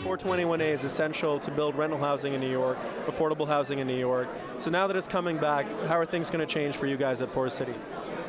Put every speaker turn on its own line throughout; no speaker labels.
421A is essential to build rental housing in New York, affordable housing in New York. So now that it's coming back, how are things going to change for you guys at Forest City?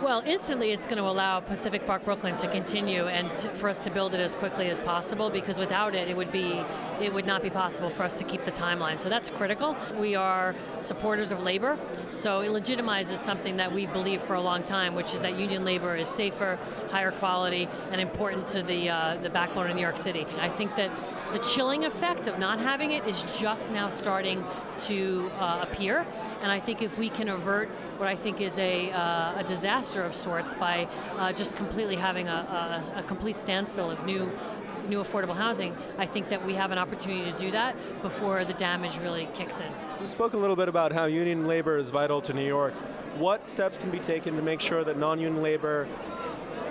Well, instantly it's going to allow Pacific Park Brooklyn to continue and for us to build it as quickly as possible, because without it, it would not be possible for us to keep the timeline. So that's critical. We are supporters of labor, so it legitimizes something that we've believed for a long time, which is that union labor is safer, higher quality, and important to the backbone of New York City. I think that the chilling effect of not having it is just now starting to appear, and I think if we can avert what I think is a disaster of sorts by just completely having a complete standstill of new affordable housing, I think that we have an opportunity to do that before the damage really kicks in.
You spoke a little bit about how union labor is vital to New York. What steps can be taken to make sure that non-union labor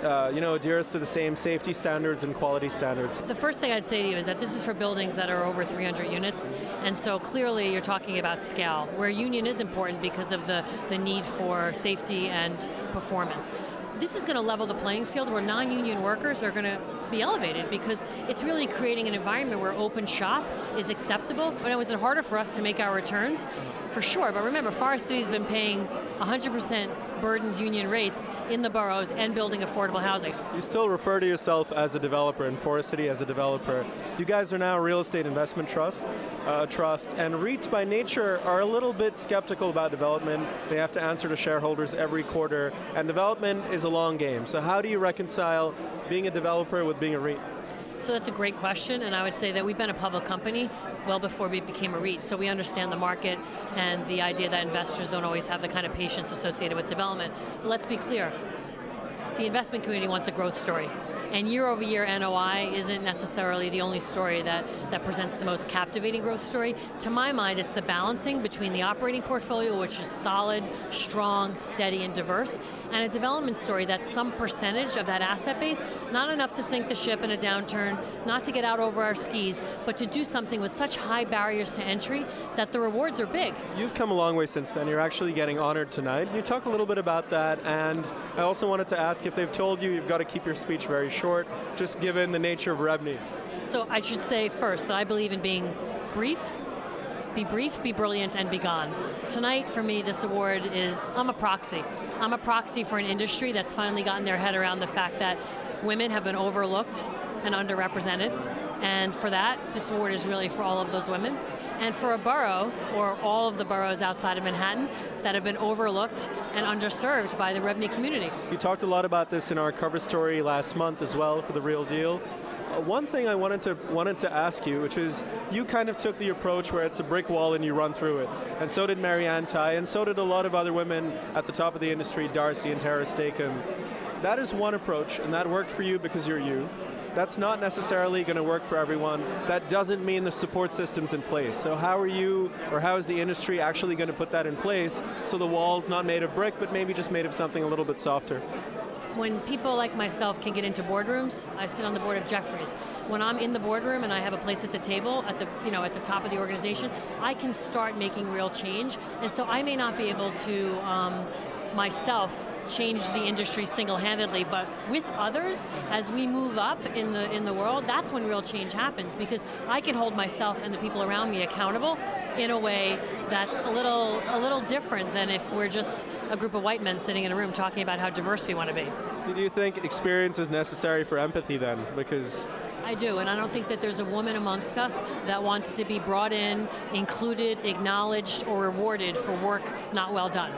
adheres to the same safety standards and quality standards?
The first thing I'd say to you is that this is for buildings that are over 300 units, and so clearly you're talking about scale, where union is important because of the need for safety and performance. This is going to level the playing field where non-union workers are going to be elevated, because it's really creating an environment where open shop is acceptable. But was it harder for us to make our returns? For sure, but remember, Forest City's been paying 100% burdened union rates in the boroughs and building affordable housing.
You still refer to yourself as a developer, and Forest City as a developer. You guys are now a real estate investment trust, and REITs by nature are a little bit skeptical about development. They have to answer to shareholders every quarter, and development is a long game. So how do you reconcile being a developer with being a REIT?
So that's a great question, and I would say that we've been a public company well before we became a REIT, so we understand the market and the idea that investors don't always have the kind of patience associated with development. But let's be clear, the investment community wants a growth story, and year-over-year NOI isn't necessarily the only story that presents the most captivating growth story. To my mind, it's the balancing between the operating portfolio, which is solid, strong, steady, and diverse, and a development story that's some percentage of that asset base, not enough to sink the ship in a downturn, not to get out over our skis, but to do something with such high barriers to entry that the rewards are big.
You've come a long way since then. You're actually getting honored tonight. Can you talk a little bit about that? And I also wanted to ask if they've told you you've got to keep your speech very short, just given the nature of REBNY.
So I should say first that I believe in being brief, be brilliant, and be gone. Tonight, for me, this award is, I'm a proxy. I'm a proxy for an industry that's finally gotten their head around the fact that women have been overlooked and underrepresented. And for that, this award is really for all of those women. And for a borough, or all of the boroughs outside of Manhattan, that have been overlooked and underserved by the REBNY community.
You talked a lot about this in our cover story last month as well for The Real Deal. One thing I wanted to ask you, which is, you kind of took the approach where it's a brick wall and you run through it. And so did MaryAnne, and so did a lot of other women at the top of the industry, Darcy and Tara Stakem. That is one approach, and that worked for you because you're you. That's not necessarily going to work for everyone. That doesn't mean the support system's in place. So how are you, or how is the industry actually going to put that in place so the wall's not made of brick, but maybe just made of something a little bit softer?
When people like myself can get into boardrooms, I sit on the board of Jeffries. When I'm in the boardroom and I have a place at the table, at the top of the organization, I can start making real change. And so I may not be able to myself change the industry single-handedly, but with others, as we move up in the world, that's when real change happens, because I can hold myself and the people around me accountable in a way that's a little different than if we're just a group of white men sitting in a room talking about how diverse we want to be.
So do you think experience is necessary for empathy then? Because
I do, and I don't think that there's a woman amongst us that wants to be brought in, included, acknowledged, or rewarded for work not well done.